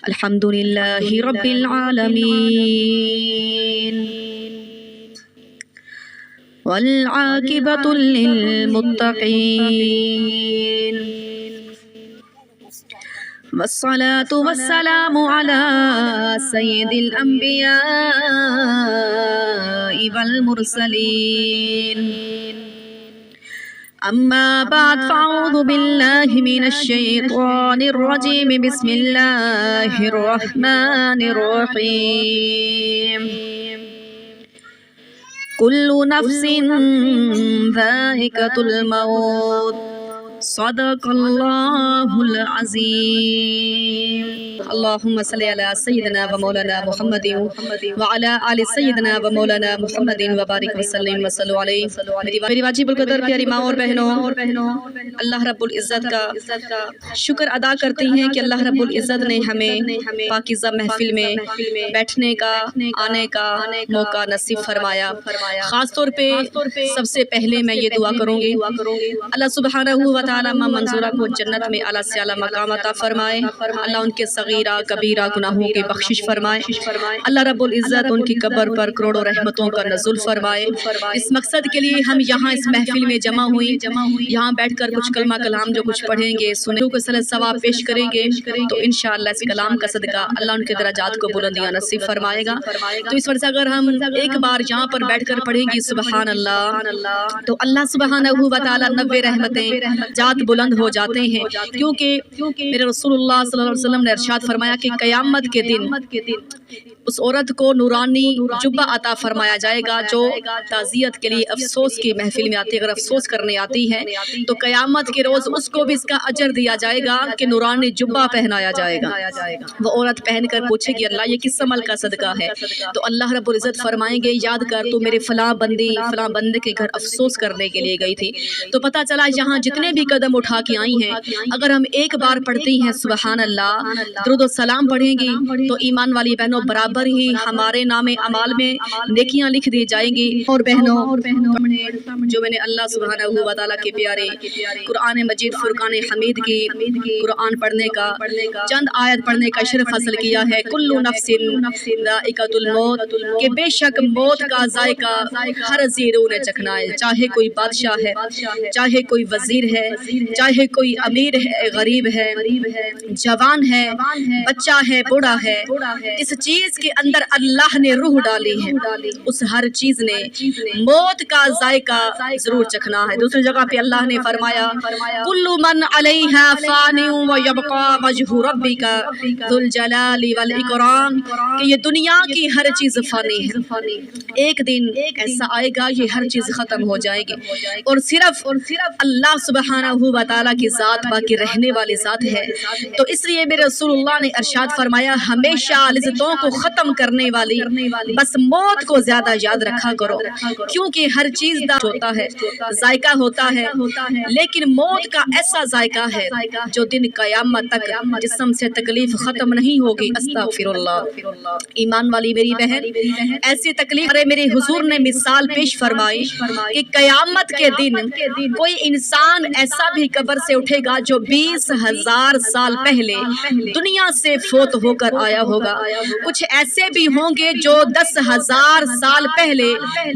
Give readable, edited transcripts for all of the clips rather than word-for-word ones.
الحمد لله رب العالمين والعاقبة للمتقين والصلاة والسلام على سيد الأنبياء والمرسلين أما بعد فأعوذ بالله من الشيطان الرجيم بسم الله الرحمن الرحيم كل نفس ذائقة الموت صدق الله العظيم اللهم صل على سيدنا ومولانا محمد وعلى آل سيدنا ومولانا محمد وبارك وسلم وصلوا علیہ. میری واجب القدر پیاری ماں اور بہنوں، اللہ رب العزت کا شکر ادا کرتی ہیں کہ اللہ رب العزت نے ہمیں پاکیزہ محفل میں بیٹھنے کا آنے کا موقع نصیب فرمایا. خاص طور پہ سب سے پہلے میں یہ دعا کروں گی اللہ سبحانہ و تعالیٰ ماں منظورہ کو جنت میں اعلیٰ سے اعلیٰ مقام عطا فرمائے. اللہ ان کے صغیرہ کبیرہ گناہوں کی بخشش فرمائے. اللہ رب العزت ان کی قبر پر کروڑوں رحمتوں کا نزول فرمائے. اس مقصد کے لیے ہم یہاں اس محفل میں جمع ہوئی. یہاں بیٹھ کر کچھ کلمہ کلام جو کچھ پڑھیں گے سنیں کو صلی ثواب پیش کریں گے تو انشاءاللہ اس کلام کا صدقہ اللہ ان کے درجات کو بلندیاں نصیب فرمائے گا. تو اس وجہ سے اگر ہم ایک بار یہاں پر بیٹھ کر پڑھیں گے سبحان اللہ تو اللہ سبحانہ و تعالیٰ 90 رحمتیں جات بلند ہو جاتے ہیں. کیونکہ میرے رسول اللہ صلی اللہ علیہ وسلم نے ارشاد فرمایا کہ قیامت کے دن اس عورت کو نورانی جبہ عطا فرمایا جائے گا جو تعزیت کے لیے افسوس کی محفل میں آتی ہے. اگر افسوس کرنے آتی ہے تو قیامت کے روز اس کو بھی اس کا اجر دیا جائے گا کہ نورانی جبہ پہنایا جائے گا. وہ عورت پہن کر پوچھے گی اللہ یہ کس عمل کا صدقہ ہے؟ تو اللہ رب العزت فرمائیں گے یاد کر تو میرے فلاں بندے کے گھر افسوس کرنے کے لیے گئی تھی. تو پتہ چلا یہاں جتنے بھی قدم اٹھا کے آئی ہیں اگر ہم ایک بار پڑھتی ہیں سبحان اللہ درود و سلام پڑھیں گی تو ایمان والی بہنوں برابر ہی ہمارے نام اعمال میں نیکیاں لکھ دی جائیں گی. اور بہنوں جو میں نے اللہ سبحانہ و تعالیٰ کے پیارے قرآن مجید فرقان حمید کی قرآن پڑھنے کا چند آیت پڑھنے کا شرف حاصل کیا ہے. کل نفس ذائقۃ الموت کہ بے شک موت کا ذائقہ ہر زیرو نے چکھنا ہے. چاہے کوئی بادشاہ ہے، چاہے کوئی وزیر ہے، چاہے کوئی امیر ہے، غریب ہے، جوان ہے، بچہ ہے، بوڑھا ہے، اس چیز کے اندر اللہ نے روح ڈالی ہے اس ہر چیز نے موت کا ذائقہ ضرور چکھنا ہے. دوسری جگہ پہ اللہ نے فرمایا کل من علیہا فان ویبقى وجہ ربک ذو الجلال والاکرام کہ یہ دنیا کی ہر چیز فانی ہے. ایک دن ایسا آئے گا یہ ہر چیز ختم ہو جائے گی اور صرف اللہ سبحانہ و تعالیٰ کی ذات باقی رہنے والی ذات ہے. تو اس لیے میرے رسول اللہ نے ارشاد فرمایا ہمیشہ لذتوں کو ختم کرنے والی بس موت کو زیادہ یاد رکھا کرو کیونکہ ہر چیز دا ہوتا ہے ذائقہ ہوتا ہے لیکن موت کا ایسا ذائقہ ہے جو دن قیامت تک جسم سے تکلیف ختم نہیں ہوگی. استغفر اللہ. ایمان والی میری بہن ایسی تکلیف میرے حضور نے مثال پیش فرمائی کہ قیامت کے دن کوئی انسان ایسا بھی قبر سے اٹھے گا جو 20,000 سال پہلے دنیا سے فوت ہو کر آیا ہوگا. کچھ ایسے بھی ہوں گے جو 10,000 سال پہلے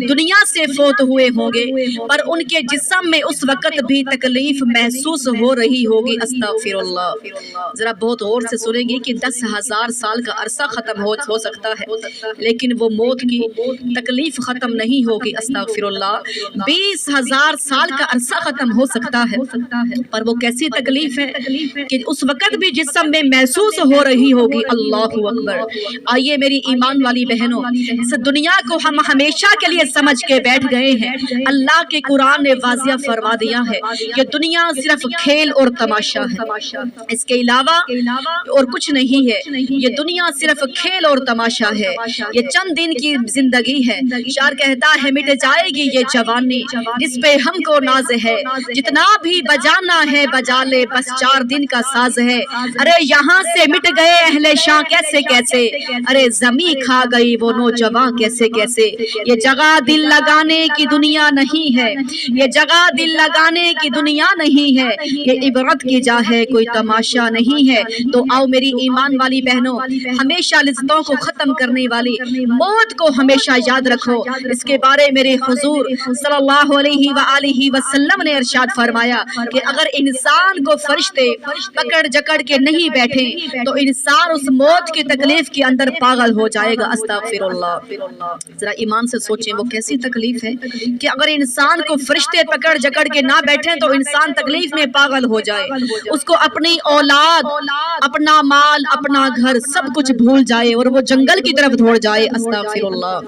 دنیا سے فوت ہوئے ہوں گے پر ان کے جسم میں اس وقت بھی تکلیف محسوس ہو رہی ہوگی. استغفر اللہ. ذرا بہت غور سے سنیں گے کہ 10,000 سال کا عرصہ ختم ہو سکتا ہے لیکن وہ موت کی تکلیف ختم نہیں ہوگی. استغفر اللہ. 20,000 سال کا عرصہ ختم ہو سکتا ہے پر وہ کیسی تکلیف ہے کہ اس وقت بھی جسم میں محسوس ہو رہی ہوگی. اللہ اکبر. آئیے میری ایمان والی بہنوں اس دنیا کو ہم ہمیشہ کے لیے سمجھ کے بیٹھ گئے ہیں. اللہ کے قرآن نے واضح فرما دیا ہے کہ دنیا صرف کھیل اور تماشا ہے اس کے علاوہ اور کچھ نہیں ہے. یہ دنیا صرف کھیل اور تماشا ہے. یہ چند دن کی زندگی ہے. شاعر کہتا ہے مٹ جائے گی یہ جوانی جس پہ ہم کو ناز ہے جتنا بھی بجانا ہے بجا لے بس 4 دن کا ساز ہے. ارے یہاں سے مٹ گئے اہل شاہ کیسے ارے زمیں کھا گئی وہ نوجوان کیسے کیسے. یہ جگہ دل لگانے کی دنیا نہیں ہے, یہ جگہ دل لگانے کی دنیا نہیں ہے, یہ عبرت کی جا ہے کوئی تماشا نہیں ہے. تو آؤ میری ایمان والی بہنوں, ہمیشہ لذتوں کو ختم کرنے والی موت کو ہمیشہ یاد رکھو. اس کے بارے میرے حضور صلی اللہ علیہ وآلہ وسلم نے ارشاد فرمایا کہ اگر انسان کو فرشتے پکڑ جکڑ کے نہیں بیٹھے تو انسان اس موت کی تکلیف کے اندر پاگل ہو جائے گا. استغفر اللہ. ذرا ایمان سے سوچیں وہ کیسی تکلیف ہے کہ اگر انسان کو فرشتے پکڑ جکڑ کے نہ بیٹھیں تو انسان تکلیف میں پاگل ہو جائے, اس کو اپنی اولاد, اپنا مال, اپنا گھر سب کچھ بھول جائے اور وہ جنگل کی طرف دوڑ جائے. استغفر اللہ.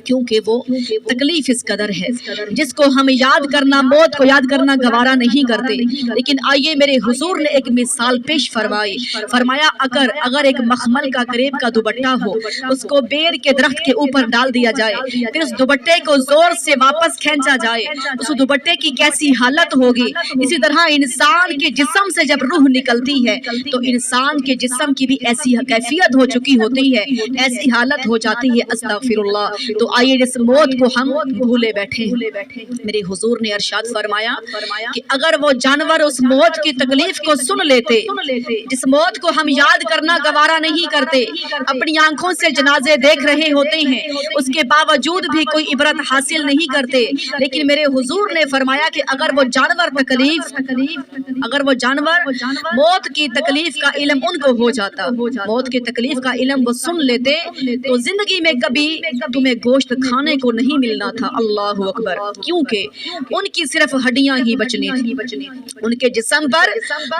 کیونکہ وہ تکلیف اس قدر ہے جس کو ہم یاد کرنا, موت کو یاد کرنا گوارا نہیں کرتے. لیکن آئیے میرے حضور نے ایک مثال پیش فرمائی. فرمایا اگر ایک مخمل کا کریب کا دوپٹہ ہو, اس کو بیر کے درخت کے اوپر ڈال دیا جائے, پھر اس دوپٹے کو زور سے واپس کھینچا جائے, اس دوپٹے کی کیسی حالت ہوگی. اسی طرح انسان کے جسم سے جب روح نکلتی ہے تو انسان کے جسم کی بھی ایسی کیفیت ہو چکی ہوتی ہے, ایسی حالت ہو جاتی ہے. استغفر اللہ. تو آئیے جس موت کو ہم بھولے بیٹھے, میرے حضور نے ارشاد فرمایا کہ اگر وہ جانور اس موت کی تکلیف کو سن لیتے, جس موت کو ہم یاد کرنا گوارا نہیں کرتے, اپنی آنکھوں سے جنازے دیکھ رہے ہوتے ہیں, اس کے باوجود بھی کوئی عبرت حاصل نہیں کرتے, لیکن میرے حضور نے فرمایا کہ اگر وہ جانور موت کی تکلیف کا علم ان کو ہو جاتا, موت کی تکلیف کا علم وہ سن لیتے تو زندگی میں کبھی تمہیں گوشت کھانے کو نہیں ملنا تھا. اللہ اکبر. کیونکہ ان کی صرف ہڈیاں ہی بچنی تھی, ان کے جسم پر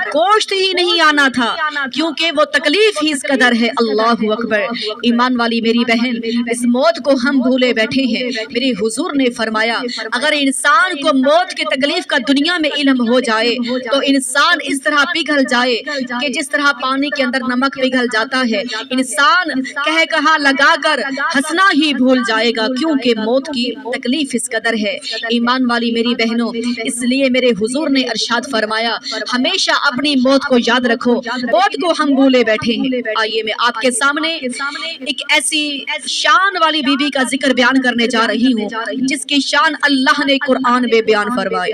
گوشت ہی نہیں آنا تھا, کیونکہ وہ تکلیف ہی اس قدر ہے. اللہ اکبر. ایمان والی میری بہن, اس موت کو ہم بھولے بیٹھے ہیں. میرے حضور نے فرمایا اگر انسان کو موت کی تکلیف کا دنیا میں علم ہو جائے تو انسان اس طرح پگھل جائے کہ جس طرح پانی کے اندر نمک پگھل جاتا ہے, انسان کہہ کہا لگا کر ہنسنا ہی بھول جائے گا, کیونکہ موت کی تکلیف اس قدر ہے. ایمان والی میری بہنوں, اس لیے میرے حضور نے ارشاد فرمایا ہمیشہ اپنی موت کو یاد رکھو, موت کو ہم بھولے بیٹھے ہیں. آئیے میں آپ کے سامنے ایک ایسی شان والی بی بی کا ذکر بیان کرنے جا رہی ہوں جس کی شان اللہ نے قرآن میں بیان فرمائی.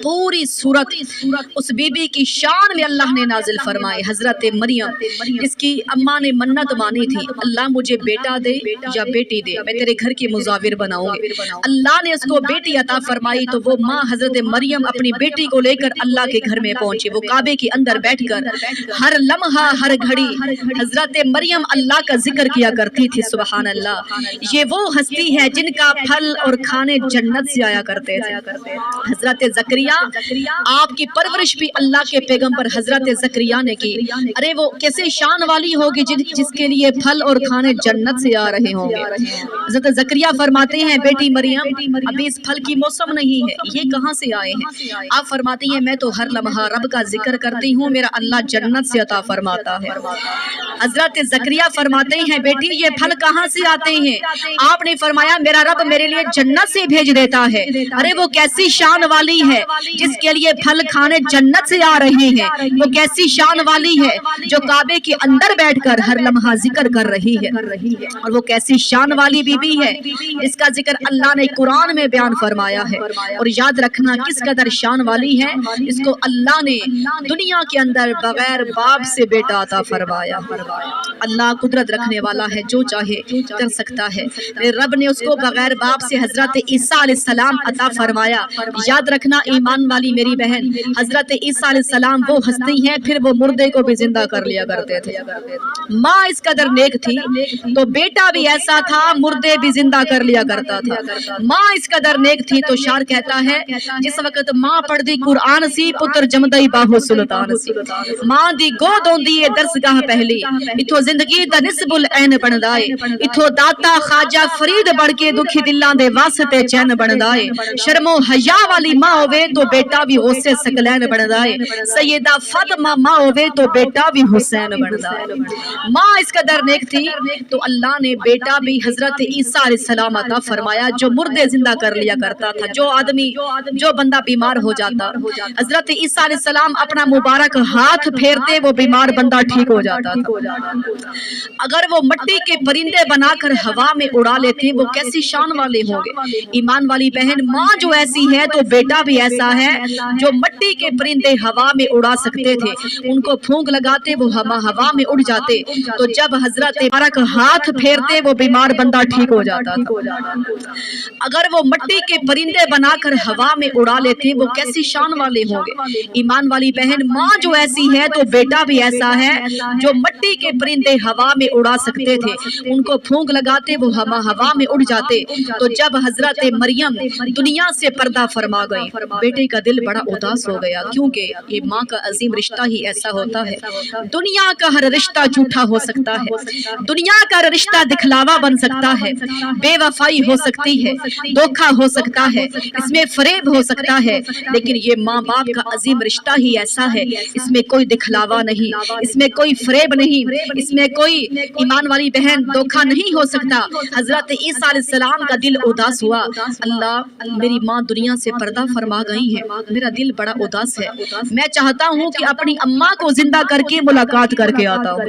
پوری سورت اس بی بی کی شان میں اللہ نے نازل فرمائے. حضرت مریم جس کی اماں نے منت مانی تھی, اللہ مجھے بیٹا دے یا بیٹی دے, میں تیرے گھر کی مزاور بناؤں گی. اللہ نے اس کو بیٹی عطا فرمائی تو وہ ماں حضرت مریم اپنی بیٹی کو لے کر اللہ کے گھر میں پہنچی. وہ کعبے کے اندر بیٹھ کر ہر لمحہ ہر گھڑی حضرت مریم اللہ کا ذکر کیا کرتی تھی. سبحان اللہ. یہ وہ ہستی ہے جن کا پھل اور کھانے جنت سے آیا کرتے تھے. حضرت زکریا, آپ کی پرورش بھی اللہ کے پیغمبر حضرت زکریا نے کی. ارے وہ کیسے شان والی ہوگی جس کے لیے پھل اور کھانے جنت سے آ رہے ہوں گے. حضرت زکریا فرماتے ہیں بیٹی مریم ابھی اس پھل کی موسم نہیں ہے, یہ کہاں سے آئے ہیں؟ آپ فرماتی ہیں میں تو ہر لمحہ رب کا ذکر کرتی ہوں, میرا اللہ جنت سے عطا فرماتا ہے. حضرت زکریا فرماتے ہیں بیٹی یہ پھل کہاں سے آتے ہیں؟ آپ نے فرمایا میرا رب میرے لیے جنت سے بھیج دیتا ہے. ارے وہ کیسی شان والی ہے جس کے لیے پھل کھانے جنت سے آ رہے ہیں, وہ کیسی شان والی ہے جو کعبے کے اندر بیٹھ کر ہر لمحہ ذکر کر رہی ہے, اور وہ کیسی شان والی بی بی ہے اس کا ذکر اللہ نے قرآن میں بیان فرمایا ہے. اور یاد رکھنا کس قدر شان والی ہے, اس کو اللہ نے دنیا کے اندر بغیر باپ سے بیٹا عطا فرمایا. اللہ قدرت رکھنے والا ہے, جو چاہے کر سکتا ہے. رب نے اس کو بغیر باپ سے حضرت عیسیٰ علیہ السلام عطا فرمایا. یاد رکھنا ایمان والی میری بہن, حضرت عیسیٰ علیہ السلام وہ ہستی ہیں پھر وہ مردے کو بھی زندہ کر لیا کرتے تھے. ماں اس قدر نیک تھی تو بیٹا بھی ایسا تھا مردے بھی زندہ کر لیا کرتا تھا. ماں اس قدر نیک تھی تو شاعر کہتا ہے جس وقت ماں پڑھدی قرآن سی پتر جمدئی باہو سلطان سی. ماں دی گود ہوندی ہے درسگاہ پہلی, اتھو زندگی دا نسب العین بندائے, اتھو داتا خواجہ فرید بڑھ کے دکھی دلاں دے واسطے چین بندائے. شرم و حیا والی ماں ہوے تو بیٹا بھی غصے سکلین بندائے. سیدہ فاطمہ ماں ہوے تو بیٹا بھی حسین بندائے. ماں اس قدر نیک تھی تو اللہ نے بیٹا بھی حضرت عیسیٰ علیہ السلام عطا فرمایا جو مردے زندہ کر لیا کرتا تھا. جو بندہ بیمار ہو جاتا حضرت عیسیٰ علیہ السلام اپنا مبارک ہاتھ پھیرتے وہ بیمار بندہ ٹھیک ہو جاتا تھا. اگر وہ مٹی کے پرندے بنا کر ہوا میں اڑا لیتے وہ کیسی شان والے ہوں گے۔ ایمان والی بہن، ماں جو ایسی ہے تو بیٹا بھی ایسا ہے۔ جو مٹی کے پرندے ہوا میں اڑا سکتے تھے، ان کو پھونک لگاتے وہ ہوا میں اڑ جاتے، تو جب حضرت مبارک ہاتھ پھیرتے وہ بیمار بندہ ٹھیک ہو جاتا تھا۔ اگر وہ مٹی کے پرندے بنا کر ہوا میں اڑا لیتے وہ کیسی شان والے ہوں گے۔ ایمان والی بہن، ماں جو ایسی ہے تو بیٹا بھی ایسا ہے۔ جو مٹی کے پرندے ہوا میں اڑا سکتے تھے، ان کو پھونک لگاتے وہ ہوا میں اڑ جاتے، تو جب حضرت مریم دنیا سے پردہ فرما گئی، بیٹے کا دل بڑا اداس ہو گیا، کیونکہ یہ ماں کا عظیم رشتہ ہی ایسا ہوتا ہے۔ دنیا کا ہر رشتہ جھوٹا ہو سکتا ہے، دنیا کا ہر رشتہ دکھلاوا بن سکتا ہے، بے وفائی ہو سکتی ہے، دھوکہ ہو سکتا ہے، اس میں فریب ہو سکتا ہے، لیکن یہ ماں باپ کا عظیم رشتہ ہی ایسا ہے، اس میں کوئی دکھلاوا نہیں، اس میں کوئی فریب نہیں، اس میں کوئی ایمان والی بہن دھوکہ نہیں ہو سکتا۔ حضرت عیسیٰ علیہ السلام کا دل اداس ہوا، اللہ میری ماں دنیا سے پردہ فرما گئی ہے، میرا دل بڑا اداس ہے، میں چاہتا ہوں کہ اپنی اماں کو زندہ کر کے ملاقات کر کے آتا ہوں۔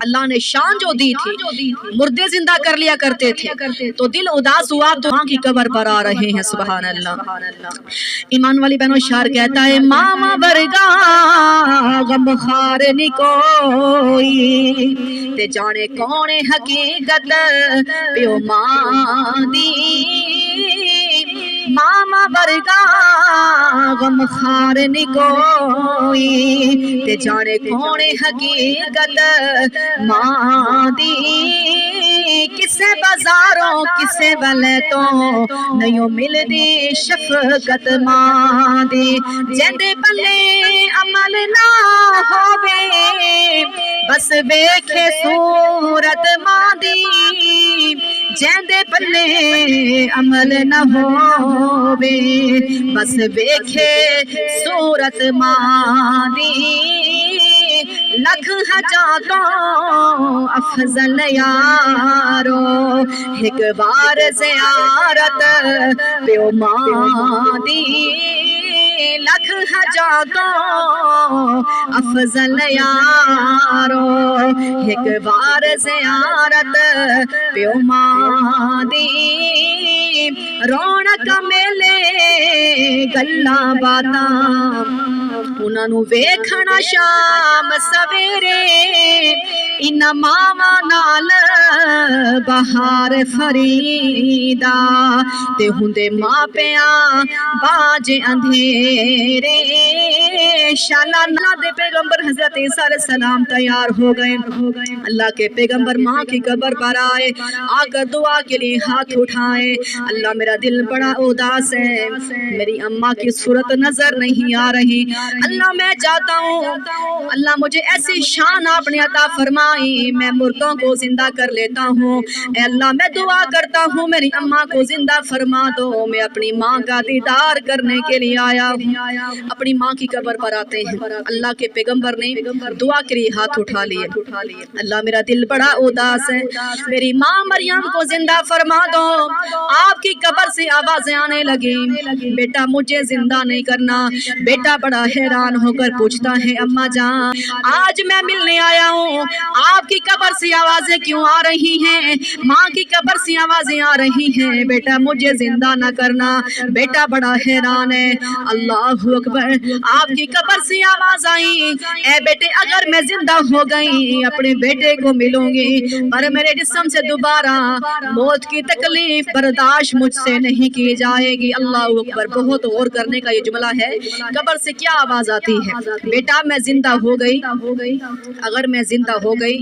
اللہ نے شان جو دی تھی، مردے زندہ کر لیا کرتے تھے، تو دل اداس ہوا تو ماں کی قبر پر آ رہے ہیں، سبحان اللہ۔ ایمان والی بہنوں، شاعر کہتا ہے ماما ورگا غم خار نی کوئی تے جانے کون حقیقت پیو ماں دی، ماما ورگا غم خار نی کوئی تے جانے کون حقیقت ماں دی، کسے بازاروں کسے والے تو نہیں مل دی شفقت ماں دی، جیندے بلے عمل نہ ہووے بس ویکھے صورت ماں دی، جیندے بلے عمل نہ ہووے بس ویکھے صورت ماں دی، لکھ ہزار تو افضل یارو ایک بار زیارت پیو ماں دی، لکھ ہزار تو افضل یارو ایک بار زیارت پیو ماں دی، رونق میلے گلاں باتاں انہاں نوں ویکھنا شام سویرے، انہاں ماواں نال بہار فریدا تے ہوندے ماں پیاں باج اندھیرے، شالا اللہ دے پیغمبر حضرت عیسیٰ علیہ السلام تیار ہو گئے، اللہ کے پیغمبر ماں کی قبر پر آئے، آ کر دعا کے لیے ہاتھ اٹھائے، اللہ میرا دل بڑا اداس ہے، میری اماں کی صورت نظر نہیں آ رہی، اللہ میں چاہتا ہوں اللہ مجھے ایسی شان آپ نے عطا فرمائی، میں مردوں کو زندہ کر لیتا ہوں، اے اللہ میں دعا کرتا ہوں میری اماں کو زندہ فرما دو، میں اپنی ماں کا دیدار کرنے کے لیے آیا ہوں۔ اپنی ماں کی قبر پر آتے ہیں، اللہ کے پیغمبر نے دعا کے لیے ہاتھ اٹھا لیے، اللہ میرا دل بڑا اداس ہے، میری ماں مریم کو زندہ فرما دو، آپ کی قبر سے آوازیں آنے لگی، بیٹا مجھے زندہ نہیں کرنا، بیٹا بڑا حیران ہو کر پوچھتا ہے اماں جان آج میں ملنے آیا ہوں، آپ کی قبر سے آوازیں کیوں آ رہی ہیں، ماں کی قبر سے آوازیں آ رہی ہیں، بیٹا مجھے زندہ نہ کرنا، بیٹا بڑا حیران ہے، اللہ اکبر، آپ کی قبر سے آواز آئی، اے بیٹے اگر میں زندہ ہو گئی اپنے بیٹے کو ملوں گی، پر میرے جسم سے دوبارہ موت کی تکلیف برداشت مجھ سے نہیں کی جائے گی، اللہ اکبر، بہت غور کرنے کا یہ جملہ ہے، قبر سے کیا آواز آتی ہے، بیٹا میں زندہ ہو گئی، اگر میں زندہ ہو گئی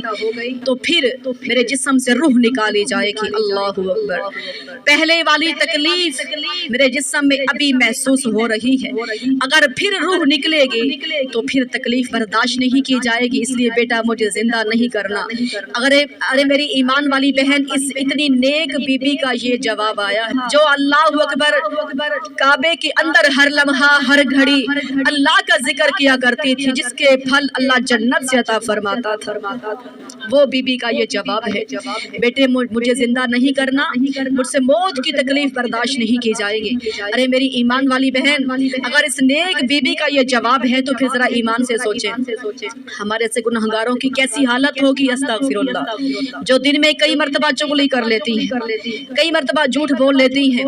تو پھر میرے جسم سے روح نکالی جائے گی، اللہ اکبر، پہلے والی تکلیف میرے جسم میں ابھی محسوس ہو رہی ہے، اگر پھر روح نکلے گی تو پھر تکلیف برداشت نہیں کی جائے گی، اس لیے بیٹا مجھے زندہ نہیں کرنا، اگر میری ایمان والی بہن اس اتنی نیک بی بی کا یہ جواب آیا ہے جو اللہ اکبر کعبے کے اندر ہر لمحہ ہر گھڑی اللہ کا ذکر کیا کرتی تھی، جس کے پھل اللہ جنت سے عطا فرماتا تھا، وہ بیوی کا یہ جواب ہے، بیٹے مجھے زندہ نہیں کرنا، مجھ سے موت کی تکلیف برداشت نہیں کی جائے گی۔ ارے میری ایمان والی بہن، اگر اس نیک بیوی کا یہ جواب ہے تو پھر ذرا ایمان سے سوچیں ہمارے سے گنہگاروں کی کیسی حالت ہوگی۔ استغفر اللہ، جو دن میں کئی مرتبہ چغلی کر لیتی ہیں، کئی مرتبہ جھوٹ بول لیتی ہیں،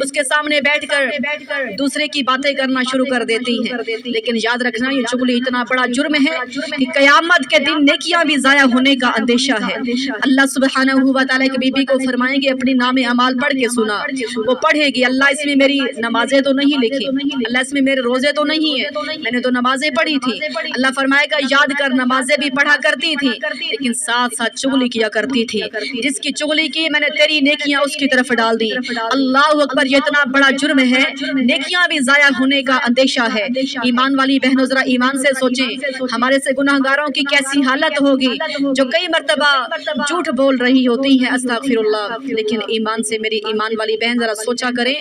اس کے سامنے بیٹھ کر دوسرے کی باتیں کرنا شروع کر دیتی ہیں، لیکن یاد رکھنا یہ چغلی اتنا بڑا جرم ہے کہ قیامت کے دن نیکیاں بھی ضائع ہونے کا اندیشہ ہے۔ اللہ سبحانہ و تعالیٰ کی بیوی کو فرمائیں گے اپنی نام اعمال پڑھ کے سنا، وہ پڑھے گی اللہ اس میں میری نمازیں تو نہیں لکھی، اللہ اس میں میرے روزے تو نہیں ہیں، میں نے تو نمازیں پڑھی تھی۔ اللہ فرمائے گا یاد کر نمازیں بھی پڑھا کرتی تھی لیکن ساتھ ساتھ چغلی کیا کرتی تھی، جس کی چغلی کی میں نے تیری نیکیاں اس کی طرف ڈال دی۔ اللہ اکبر، یہ اتنا بڑا جرم ہے، نیکیاں بھی ضائع ہونے کا اندیشہ ہے۔ ایمان والی بہنوں ذرا ایمان سے سوچیں ہمارے سے گناہگاروں کی کیسی حالت ہوگی جو کئی مرتبہ جھوٹ بول رہی ہوتی ہیں، استغفر اللہ، لیکن ایمان سے میری ایمان والی بہن ذرا سوچا کریں،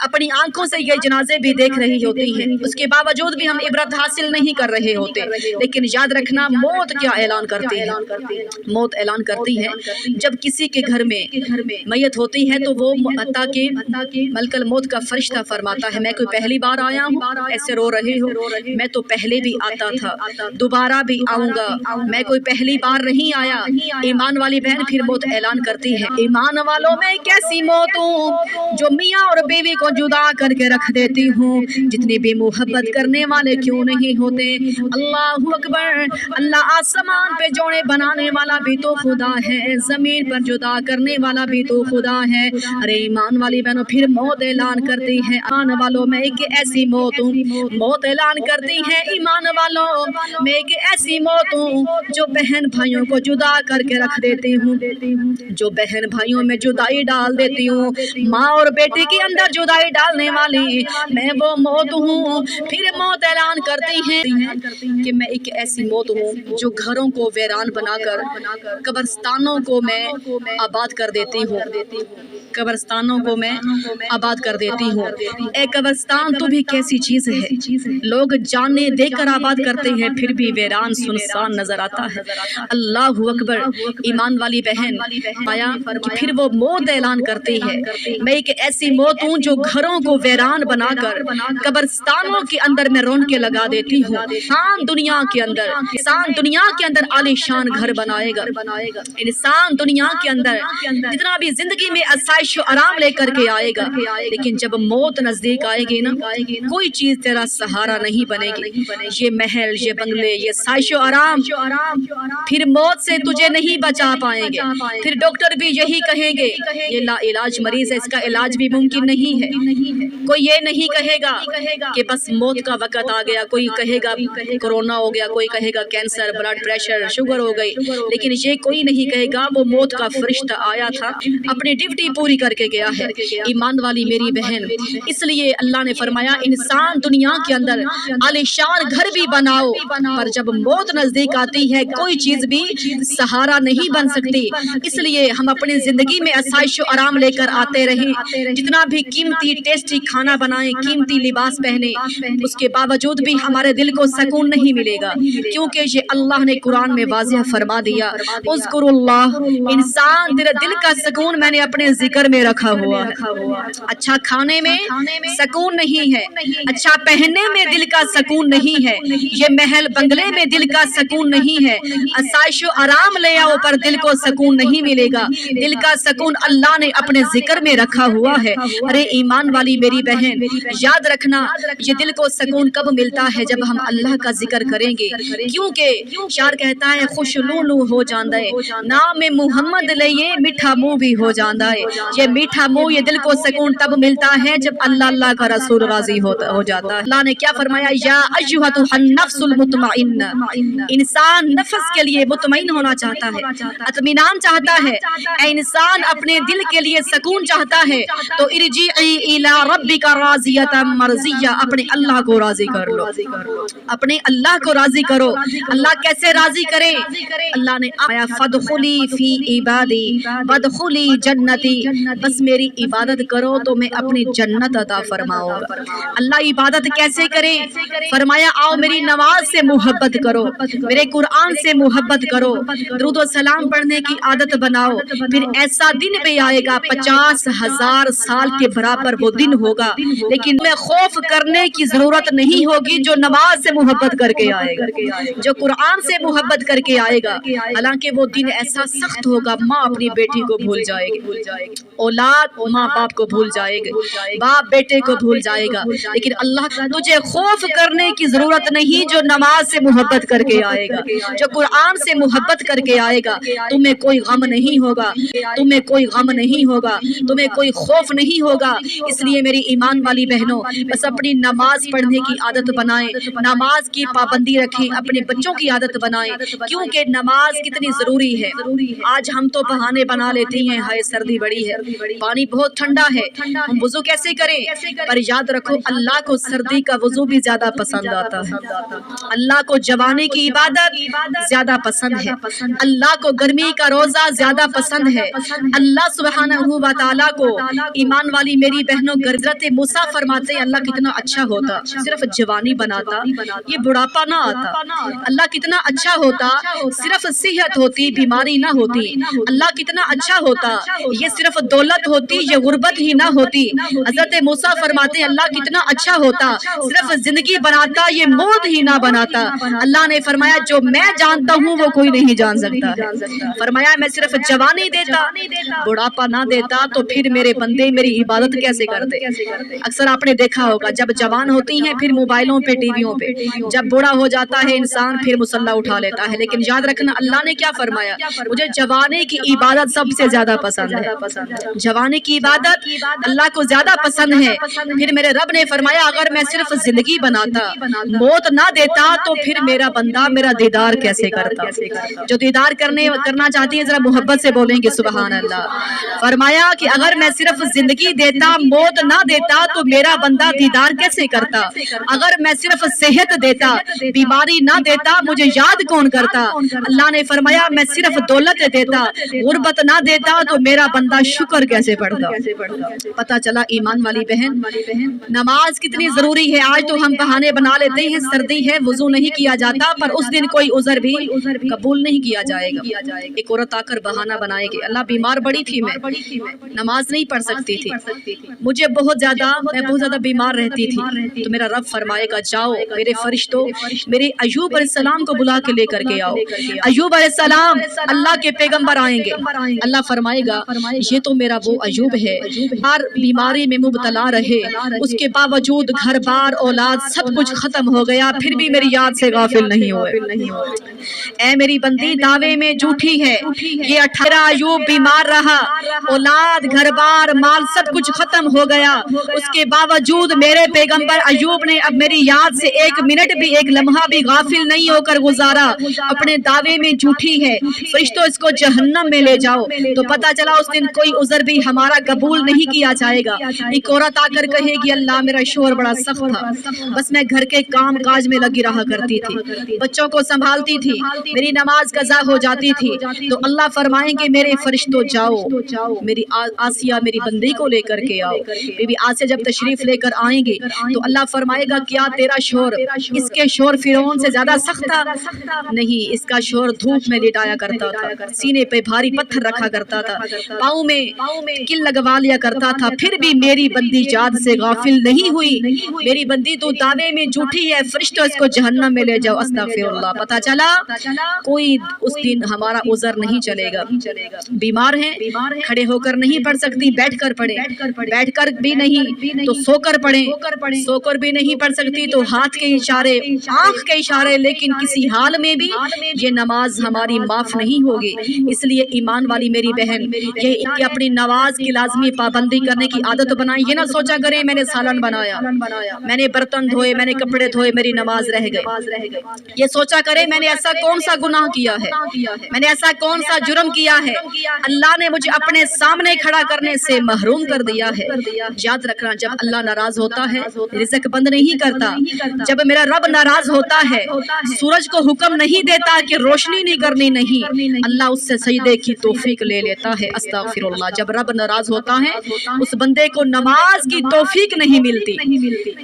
اپنی آنکھوں سے یہ جنازے بھی دیکھ رہی ہوتی ہیں، اس کے باوجود بھی ہم عبرت حاصل نہیں کر رہے ہوتے، لیکن یاد رکھنا موت کیا اعلان کرتی ہے، موت اعلان کرتی ہے جب کسی کے گھر میں میت ہوتی ہے تو وہ تاکہ ملک الموت کا فرشتہ فرماتا ہے میں کوئی پہلی بار آیا ہوں، ایسے رو رہے ہو، میں تو پہلے بھی آتا تھا، دوبارہ بھی آؤں گا، میں کوئی پہلی بار نہیں آیا۔ ایمان والی بہن پھر موت اعلان کرتی ہے، ایمان والوں میں کیسی موت ہوں جو میاں اور بیوی کو جدا کر کے رکھ دیتی ہوں، جتنی بھی محبت کرنے والے کیوں نہیں ہوتے۔ اللہ اکبر، اللہ آسمان پہ جوڑے بنانے والا بھی تو خدا ہے، زمین پر جدا کرنے والا بھی تو خدا ہے۔ ارے ایمان والی بہنوں پھر موت اعلان کرتی ہے، ایمان والوں میں ایک ایسی موت ہوں، موت اعلان کرتی ہے ایمان والوں میں ایک ایسی موت ہوں جو بہن بھائیوں کو جدا کر کے رکھ دیتی ہوں، جو بہن بھائیوں میں جدائی ڈال دیتی ہوں، ماں اور بیٹے کے اندر جدائی ڈالنے والی میں وہ موت ہوں۔ پھر موت اعلان کرتی ہے کہ میں ایک ایسی موت ہوں جو گھروں کو ویران بنا کر قبرستانوں کو میں آباد کر دیتی ہوں، قبرستانوں کو میں آباد کر دیتی ہوں۔ اے قبرستان تو بھی کیسی چیز ہے، لوگ جانے دے کر آباد کرتے ہیں پھر بھی ویران سنسان نظر آتا ہے۔ اللہ اکبر، ایمان والی بہن پایا کہ پھر وہ موت اعلان کرتی ہے میں ایک ایسی موت ہوں جو گھروں کو ویران بنا کر قبرستانوں کے اندر میں رونقیں لگا دیتی ہوں۔ انسان دنیا کے اندر عالی شان گھر بنائے گا، انسان دنیا کے اندر جتنا بھی زندگی میں آسائش و آرام لے کر کے آئے گا، لیکن جب موت نزدیک آئے گی نا کوئی چیز تیرا سہارا نہیں بنے گی، یہ محل، یہ بنگلے، یہ آسائش و آرام پھر موت سے تجھے نہیں بچا پائیں گے۔ پھر ڈاکٹر بھی یہی کہیں گے یہ لا علاج مریض ہے، اس کا علاج بھی ممکن نہیں ہے۔ کوئی یہ نہیں کہے گا کہ بس موت کا وقت آ گیا، کوئی کہے گا کورونا ہو گیا، کوئی کہے گا کینسر، بلڈ پریشر، شوگر ہو گئی، لیکن یہ کوئی نہیں کہے گا وہ موت کا فرشتہ آیا تھا، اپنی ڈیوٹی پوری کر کے گیا ہے۔ ایمان والی میری بہن، اس لیے اللہ نے فرمایا انسان دنیا کے اندر عالیشان گھر بھی بناؤ، پر جب موت نزدیک آتی ہے کوئی چیز بھی سہارا نہیں بن سکتی۔ اس لیے ہم اپنی زندگی میں آسائش و آرام لے کر آتے رہیں، جتنا بھی قیمتی ٹیسٹی کھانا بنائیں، قیمتی لباس پہنے، اس کے باوجود بھی ہمارے دل کو سکون نہیں ملے گا، کیونکہ یہ اللہ نے قرآن میں واضح فرما دیا اذکر اللہ، انسان تیرے دل کا سکون میں نے اپنے ذکر میں رکھا ہوا ہے۔ اچھا کھانے میں سکون نہیں ہے، اچھا پہننے میں دل کا سکون نہیں ہے، یہ محل بنگلے میں دل کا سکون نہیں ہے، آسائش و آرام لے آؤ پر دل کو سکون نہیں ملے گا۔ دل کا سکون اللہ نے اپنے ذکر میں رکھا ہوا ہے۔ ارے ایمان والی میری بہن، یاد رکھنا یہ دل کو سکون کب ملتا ہے جب ہم اللہ کا ذکر کریں گے، کیونکہ شاعر کہتا ہے خوش لولو ہو جاندہ ہے، نام محمد لئے میٹھا منہ بھی ہو جاندہ ہے۔ یہ میٹھا منہ، یہ دل کو سکون تب ملتا ہے جب اللہ کا رسول راضی ہو جاتا ہے۔ اللہ نے کیا فرمایا، یا ایھا النفس المطمئنہ، انسان نفس کے لیے مطمئن ہونا چاہتا ہے، اطمینان چاہتا ہے، اے انسان اپنے دل کے لیے سکون چاہتا ہے تو ارجعی الی ربک راضیۃ مرضیہ، اپنے اللہ کو راضی کر لو، اپنے اللہ کو راضی کرو۔ اللہ کیسے راضی کرے؟ اللہ نے آیا فادخلی فی عبادی وادخلی جنتی، بس میری عبادت کرو تو میں اپنی جنت عطا فرماؤں گا۔ اللہ عبادت کیسے کرے؟ فرمایا آؤ میری نماز سے محبت کرو، میرے قرآن سے محبت کرو، کرو, درود و سلام پڑھنے کی عادت بناؤ, پھر ایسا دن بھی آئے گا 50,000 سال کے برابر وہ دن ہوگا, لیکن میں خوف کرنے کی ضرورت نہیں ہوگی جو نماز سے محبت کر کے آئے گا, جو قرآن سے محبت کر کے آئے گا. حالانکہ وہ دن ایسا سخت ہوگا, ماں اپنی بیٹی کو بھول جائے گی, اولاد ماں باپ کو بھول جائے گا, باپ بیٹے کو بھول جائے گا. لیکن اللہ تجھے خوف کرنے کی ضرورت نہیں جو نماز سے محبت کر کے آئے گا, جو قرآن سے محبت کر کے آئے گا. تمہیں کوئی غم نہیں ہوگا, تمہیں کوئی غم نہیں ہوگا, تمہیں کوئی خوف نہیں ہوگا. اس لیے میری ایمان والی بہنوں, بس اپنی نماز پڑھنے کی عادت بنائیں, نماز کی پابندی رکھیں, اپنے بچوں کی عادت بنائیں, کیونکہ نماز کتنی ضروری ہے. آج ہم تو بہانے بنا لیتی ہیں, ہائے سردی بڑی ہے, پانی بہت ٹھنڈا ہے, ہم وضو کیسے کریں؟ پر یاد رکھو اللہ کو سردی کا وضو بھی زیادہ پسند آتا ہے, اللہ کو جوانی کی عبادت زیادہ پسند ہے, اللہ کو گرمی کا روزہ زیادہ پسند ہے. اللہ سبحانہ و تعالیٰ کو ایمان والی میری بہنوں حضرت موسیٰ فرماتے ہیں اللہ کتنا اچھا ہوتا صرف جوانی بناتا, یہ بڑھاپا نہ آتا. اللہ کتنا اچھا ہوتا صرف صحت ہوتی, بیماری نہ ہوتی. اللہ کتنا اچھا ہوتا یہ صرف دولت ہوتی, یہ غربت ہی نہ ہوتی. حضرت موسیٰ فرماتے ہیں اللہ کتنا اچھا ہوتا صرف زندگی بناتا, یہ موت ہی نہ بناتا. اللہ نے فرمایا جو میں جانتا ہوں وہ کوئی نہیں جان سکتا ہے. فرمایا میں صرف جوانی دیتا, بڑھاپا نہ دیتا, تو پھر میرے بندے میری عبادت کیسے کرتے؟ اکثر آپ نے دیکھا ہوگا جب جوان ہوتی ہیں پھر موبائلوں پہ, ٹی ویوں پہ, جب بوڑھا ہو جاتا ہے انسان پھر مصلی اٹھا لیتا ہے. لیکن یاد رکھنا اللہ نے کیا فرمایا, مجھے جوانی کی عبادت سب سے زیادہ پسند ہے, جوانی کی عبادت اللہ کو زیادہ پسند ہے. پھر میرے رب نے فرمایا اگر میں صرف زندگی بناتا, موت نہ دیتا, تو پھر میرا بندہ میرا دیدار کیسے کرتا؟ جو دیدار کرنا چاہتی ہے ذرا محبت سے بولیں گے سبحان اللہ. فرمایا کہ اگر میں صرف زندگی دیتا, موت نہ دیتا, تو میرا بندہ دیدار کیسے کرتا؟ اگر میں صرف صحت دیتا, بیماری نہ دیتا, مجھے یاد کون کرتا؟ اللہ نے فرمایا میں صرف دولت دیتا, غربت نہ دیتا, تو میرا بندہ شکر کیسے پڑھتا؟ پتا چلا ایمان والی بہن نماز کتنی ضروری ہے. آج تو ہم بہانے بنا لیتے ہیں, سردی ہے وضو نہیں کیا جاتا, پر اس دن کوئی عذر بھی قبول نہیں کیا جائے گا. ایک عورت آ کر بہانہ بنائے گی اللہ بیمار بڑی تھی, میں نماز نہیں پڑھ سکتی تھی, مجھے میں بہت زیادہ بیمار رہتی تھی. تو میرا رب فرمائے گا جاؤ میرے فرشتوں میرے ایوب علیہ السلام کو بلا کے لے کر کے آؤ. ایوب علیہ السلام اللہ کے پیغمبر آئیں گے, اللہ فرمائے گا یہ تو میرا وہ ایوب ہے ہر بیماری میں مبتلا رہے, اس کے باوجود گھر بار اولاد سب کچھ ختم ہو گیا, پھر بھی میری یاد سے غافل نہیں ہوئے. اے میری بندی دعوے میں جھوٹی ہے, یہ 18 ایوب بیمار رہا, اولاد گھر بار مال سب کچھ ختم ہو گیا, اس کے باوجود میرے پیغمبر ایوب نے اب میری یاد سے ایک منٹ بھی ایک لمحہ بھی غافل نہیں ہو کر گزارا. اپنے دعوے میں جھوٹی ہے, فرشتوں اس کو جہنم میں لے جاؤ. تو پتا چلا اس دن کوئی عذر بھی ہمارا قبول نہیں کیا جائے گا. ایک عورت آ کر کہے گی اللہ میرا شوہر بڑا سخت تھا, بس میں گھر کے کام کاج میں لگی رہا کرتی تھی, بچوں کو سنبھالتی تھی, میری نماز قضا ہو جاتی تھی. تو اللہ فرمائیں گے میرے فرشتوں جاؤ میری آسیہ میری بندی کو لے کر کے آؤ. بی بی آسیہ جب تشریف لے کر آئیں گے تو اللہ فرمائے گا کیا تیرا شوہر اس کے شوہر فرعون سے زیادہ سخت تھا؟ نہیں, اس کا شوہر دھوپ میں لٹایا کرتا تھا, سینے پہ بھاری پتھر رکھا کرتا تھا, پاؤں میں کل لگوا لیا کرتا تھا, پھر بھی میری بندی یاد سے غافل نہیں ہوئی. میری بندی تو دعوے میں جھوٹی ہے, فرشتوں اس کو جہنم میں لے جاؤ. استغفر اللہ. پتا چلا کوئی اس دن ہمارا عذر نہیں چلے گا. بیمار ہیں کھڑے ہو کر نہیں پڑھ سکتی, بیٹھ کر پڑھیں, بیٹھ کر بھی نہیں تو سو کر پڑھیں, سو کر بھی نہیں پڑھ سکتی تو ہاتھ کے اشارے آنکھ کے اشارے, لیکن کسی حال میں بھی یہ نماز ہماری معاف نہیں ہوگی. اس لیے ایمان والی میری بہن یہ اپنی نماز کی لازمی پابندی کرنے کی عادت بنائیں. یہ نہ سوچا کریں میں نے سالن بنایا, میں نے برتن دھوئے, میں نے کپڑے دھوئے, میری نماز رہ گئی. یہ سوچا کریں میں نے ایسا کون سا گناہ کیا ہے, میں نے ایسا کون سا جرم کیا ہے, اللہ نے مجھے اپنے سامنے کھڑا کرنے سے محروم کر دیا ہے. یاد رکھنا جب اللہ ناراض ہوتا ہے رزق بند نہیں کرتا, جب میرا رب ناراض ہوتا ہے سورج کو حکم نہیں دیتا کہ روشنی نہیں کرنی, نہیں, اللہ اس سے سجدے کی توفیق لے لیتا ہے. استغفر اللہ. جب رب ناراض ہوتا ہے اس بندے کو نماز کی توفیق نہیں ملتی,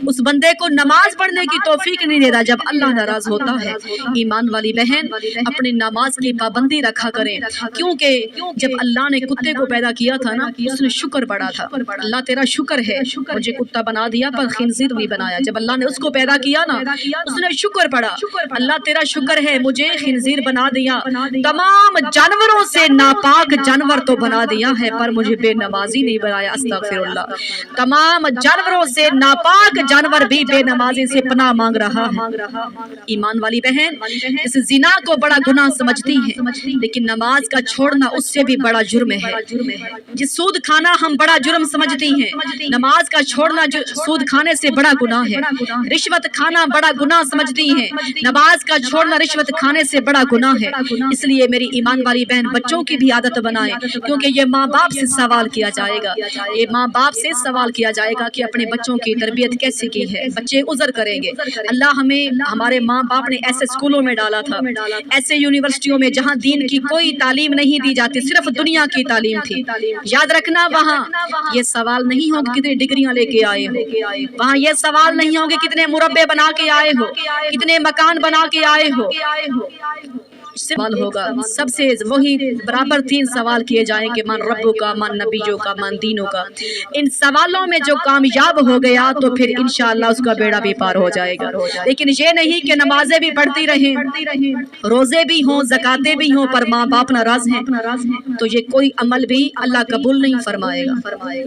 اس بندے کو نماز پڑھنے کی توفیق نہیں دیتا جب اللہ ناراض ہوتا ہے. ایمان والی بہن اپنے نماز کی پابندی رکھا کریں، کیونکہ جب اللہ نے کتے کو پیدا کیا تھا نا اس نے شکر پڑھا تھا، اللہ تیرا شکر ہے مجھے کتا بنا دیا پر خنزیر نہیں بنایا۔ جب اللہ نے اس کو پیدا کیا نا اس نے شکر پڑھا، اللہ تیرا شکر ہے مجھے خنزیر بنا دیا، تمام جانوروں سے ناپاک جانور تو بنا دیا ہے پر مجھے بے نمازی نہیں بنایا، استغفر اللہ۔ تمام جانوروں سے ناپاک جانور بھی بے نمازی سے پناہ مانگ رہا ہے۔ ایمان والی بہن اس زنا کو بڑا گناہ سمجھتی ہے لیکن نماز کا چھوڑنا اس سے بھی بڑا جرم ہے۔ جس سود کھانا ہم بڑا جرم سمجھتی ہیں، نماز کا چھوڑنا سود کھانے سے بڑا گناہ ہے۔ رشوت کھانا بڑا گناہ سمجھتی ہیں، نماز کا چھوڑنا رشوت کھانے سے بڑا گناہ ہے۔ اس لیے میری ایمان والی بہن بچوں کی بھی عادت بنائیں، کیونکہ یہ ماں باپ سے سوال کیا جائے گا، یہ ماں باپ سے سوال کیا جائے گا کہ اپنے بچوں کی تربیت کیسی کی ہے۔ بچے عذر کریں گے، اللہ ہمیں ہمارے ماں باپ نے ایسے اسکولوں میں ڈالا تھا، ایسے یونیورسٹیوں میں جہاں دین کی کوئی تعلیم نہیں دی جاتی، صرف دنیا کی تعلیم تھی۔ یاد رکھنا وہاں یہ سوال نہیں ہوگا کتنے ڈگریاں لے کے آئے ہو، وہاں یہ سوال نہیں ہوگا کتنے مربع بنا کے آئے ہو، کتنے مکان بنا کے آئے ہو۔ سوال ہوگا سب سے وہی برابر تین سوال کیے جائیں کہ من ربو کا، من نبیوں کا، من دینوں کا۔ ان سوالوں میں جو کامیاب ہو گیا تو پھر انشاءاللہ اس کا بیڑا بھی پار ہو جائے گا۔ لیکن یہ نہیں کہ نمازیں بھی پڑھتی رہیں، روزے بھی ہوں، زکاتیں بھی ہوں پر ماں باپ ناراض ہیں تو یہ کوئی عمل بھی اللہ قبول نہیں فرمائے گا۔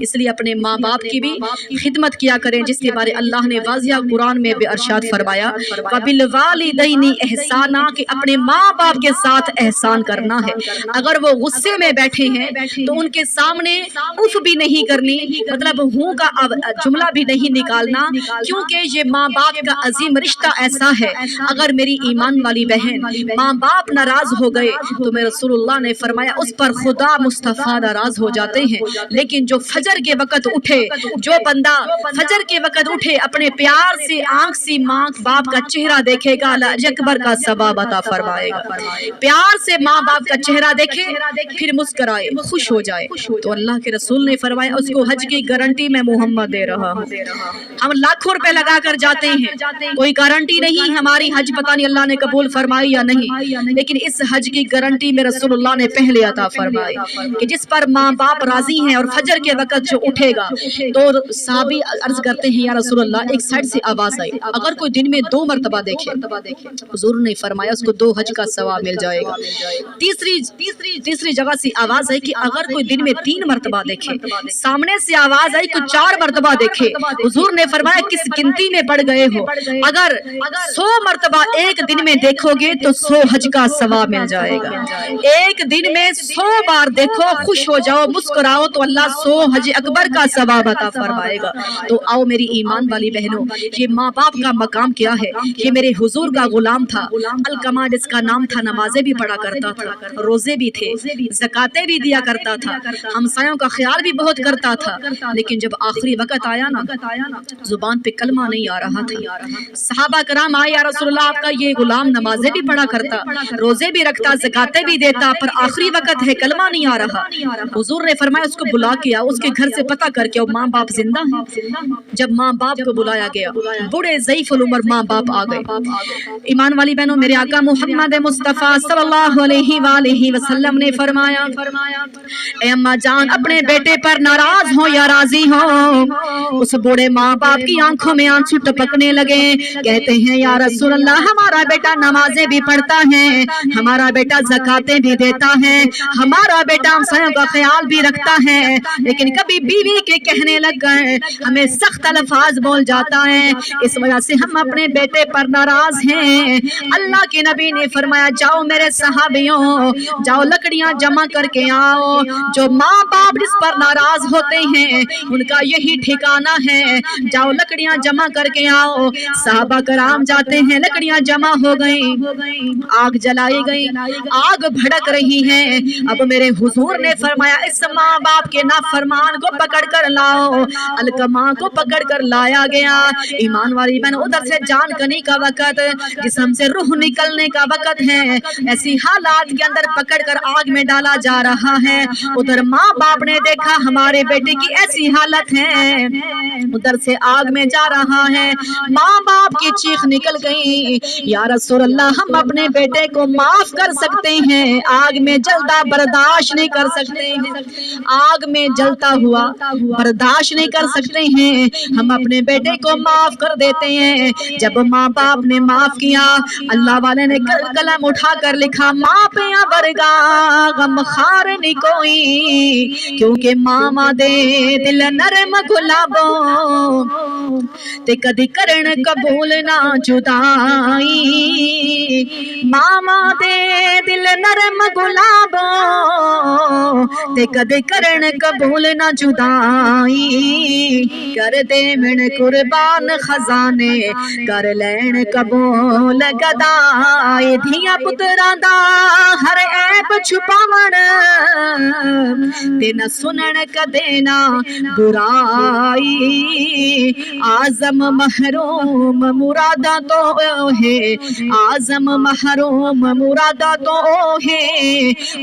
اس لیے اپنے ماں باپ کی بھی خدمت کیا کریں، جس کے بارے اللہ نے واضح قرآن میں بھی ارشاد فرمایا وَبِالْوَالِدَيْنِ إِحْسَانًا، کہ اپنے ماں باپ کے ساتھ احسان کرنا ہے۔ اگر وہ غصے میں بیٹھے ہیں تو ان کے سامنے اف بھی نہیں کرنی، مطلب ہوں کا جملہ بھی نہیں نکالنا، کیونکہ یہ ماں باپ کا عظیم رشتہ ایسا ہے۔ اگر میری ایمان والی بہن ماں باپ ناراض ہو گئے تو میرے رسول اللہ نے فرمایا اس پر خدا مصطفیٰ ناراض ہو جاتے ہیں۔ لیکن جو فجر کے وقت اٹھے، جو بندہ فجر کے وقت اٹھے اپنے پیار سے آنکھ سے ماں باپ کا چہرہ دیکھے گا، اللہ اکبر کا ثواب عطا فرمائے گا۔ پیار سے ماں باپ کا چہرہ دیکھے پھر مسکرائے، خوش ہو جائے، تو اللہ کے رسول نے فرمایا اس کو حج کی گارنٹی میں محمد دے رہا ہوں۔ ہم لاکھوں روپے لگا کر جاتے ہیں، کوئی گارنٹی نہیں ہماری حج پتہ نہیں اللہ نے قبول فرمائی یا نہیں، لیکن اس حج کی گارنٹی میں رسول اللہ نے پہلے عطا فرمائی کہ جس پر ماں باپ راضی ہیں اور فجر کے وقت جو اٹھے گا تو صحابی عرض کرتے ہیں یا رسول اللہ، ایک سائڈ سے آواز آئی اگر کوئی دن میں 2 مرتبہ دیکھے، حضور نے فرمایا اس کو 2 حج کا ثواب مل جائے گا۔ تیسری جگہ سے آواز آئی کہ اگر کوئی دن میں 3 مرتبہ دیکھے، سامنے سے آواز آئی کہ 4 مرتبہ دیکھے، حضور نے فرمایا کس گنتی میں پڑ گئے ہو، اگر 100 مرتبہ ایک دن میں دیکھو گے تو 100 حج کا ثواب مل جائے گا۔ ایک دن میں 100 بار دیکھو، خوش ہو جاؤ، مسکراؤ تو اللہ 100 حج اکبر کا ثواب عطا فرمائے گا۔ تو آؤ میری ایمان والی بہنوں، یہ ماں باپ کا مقام کیا ہے؟ یہ میرے حضور کا غلام تھا، القمہ جس کا نام تھا، نمازیں بھی پڑھا کرتا تھا، روزے بھی تھے، زکاتیں بھی دیا کرتا تھا، ہمسایوں کا خیال بھی بہت کرتا تھا، لیکن جب آخری وقت آیا نا زبان پہ کلمہ نہیں آ رہا تھا۔ صحابہ کرام آئے یا رسول اللہ آپ کا یہ غلام نمازیں بھی پڑھا کرتا، روزے بھی رکھتا، زکاتیں بھی دیتا، پر آخری وقت ہے کلمہ نہیں آ رہا۔ حضور نے فرمایا اس کو بلا کے آؤ، اس کے گھر سے پتہ کر کے ماں باپ زندہ ہیں۔ جب ماں باپ کو بلایا گیا، بڑے ضعیف العمر ماں باپ آ گئے۔ ایمان والی بہنوں، میرے آقا محمد مصطفیٰ صلی اللہ علیہ وآلہ وسلم نے فرمایا اے اماں جان اپنے بیٹے پر ناراض ہو یا راضی ہو، اس بوڑھے ماں باپ کی آنکھوں میں آنسو ٹپکنے لگے، کہتے ہیں یا رسول اللہ ہمارا بیٹا نمازیں بھی پڑھتا ہے، ہمارا بیٹا زکاتیں بھی دیتا ہے، ہمارا بیٹا ہمسایوں کا خیال بھی رکھتا ہے، لیکن کبھی بیوی کے کہنے لگ گئے، ہمیں سخت الفاظ بول جاتا ہے، اس وجہ سے ہم اپنے بیٹے پر ناراض ہیں۔ اللہ کے نبی نے فرمایا جاؤ میرے صحابیوں، جاؤ لکڑیاں جمع کر کے آؤ، جو ماں باپ جس پر ناراض ہوتے ہیں ان کا یہی ٹھکانہ ہے، جاؤ لکڑیاں جمع کر کے آؤ۔ صحابہ کرام جاتے ہیں، لکڑیاں جمع ہو گئیں، آگ جلائی گئی، آگ بھڑک رہی ہے۔ اب میرے حضور نے فرمایا اس ماں باپ کے نافرمان کو پکڑ کر لاؤ، القمہ کو پکڑ کر لایا گیا۔ ایمان والی بہن ادھر سے جان کنی کا وقت، جسم سے روح نکلنے کا وقت ہے، ایسی حالات کے اندر پکڑ کر آگ میں ڈالا جا رہا ہے۔ ادھر ماں باپ نے دیکھا ہمارے بیٹے کی ایسی حالت ہے، ادھر سے آگ میں جا رہا ہے، ماں باپ کی چیخ نکل گئی، یا رسول اللہ ہم اپنے بیٹے کو معاف کر سکتے ہیں، آگ میں جلتا برداشت نہیں کر سکتے ہیں، آگ میں جلتا ہوا برداشت نہیں کر سکتے ہیں، ہم اپنے بیٹے کو معاف کر دیتے ہیں۔ جب ماں باپ نے معاف کیا، اللہ والے نے قلم اٹھا کر لکھا، ماں پیا ورگا غم خار نہیں کوئی، کیونکہ ماما دے دل نرم گلابوں تے کدی کرن قبول نہ جدائی، ماما دے دل نرم گلابوں تے کدی کرن قبول نہ جدائی، کر دے من قربان خزانے کر لین قبول گدائی، دھیاں پتراں دا ہر عیب چھپاون تے نہ سنن کدے نہ برائی، اعظم محروم مراداں تو ہے، اعظم محروم مراداں تو ہے،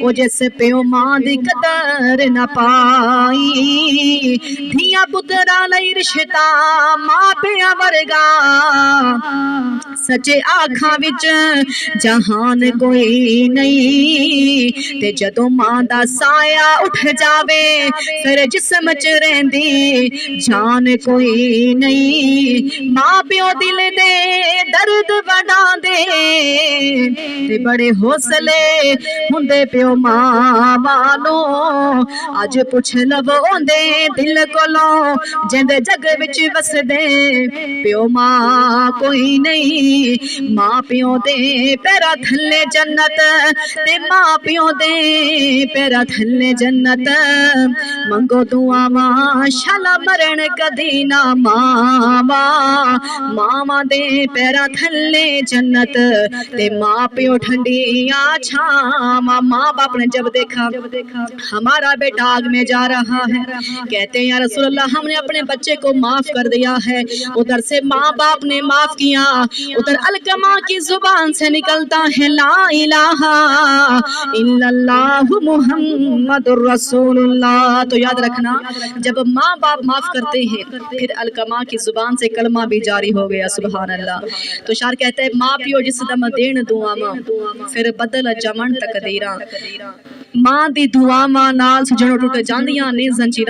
او جس پیو ماں دی قدر نہ پائی، دھیاں پتراں لئی رشتہ ماں پیا ورگا سچے آنکھاں وچ جہان کوئی نہیں، تے جدوں ماں دا سایہ اٹھ جاوے پھر جسم چ رہندی جان کوئی نہیں، ماں پیو دل دے درد وڈاں دے تے بڑے حوصلے ہوندے پیو ماں والوں، اج پوچھ لو اوندے دل کولوں جندے جگ وچ وسدے پیو ماں کوئی نہیں، ماں پیو دے پیرا تھلے جنت تے ماں پیو دے پیرا تھلے جنت، منگو دعاواں شالا مرن کدی نہ ماواں، ماواں دے پیرا تھلے جنت تے ماں پیو ٹھنڈیاں چھاواں۔ ماں باپ نے جب دیکھا ہمارا بیٹا آگ میں جا رہا ہے، کہتے ہیں یا رسول اللہ ہم نے اپنے بچے کو معاف کر دیا ہے، ادھر سے ماں باپ نے معاف کیا، ادھر علقمہ کی زبان سے نکلتا ہے لا الہ الا اللہ محمد الرسول اللہ۔ تو یاد رکھنا جب ماں باپ معاف کرتے ہیں پھر علقمہ کی زبان سے کلمہ بھی جاری ہو گیا، سبحان اللہ۔ تو شاعر کہتے ہیں ماں پیو جس دم دین دعاواں پھر بدل جمن تقدیراں، ماں دی دعاواں نال سجنوں ٹوٹ جاندیاں نے زنجیراں۔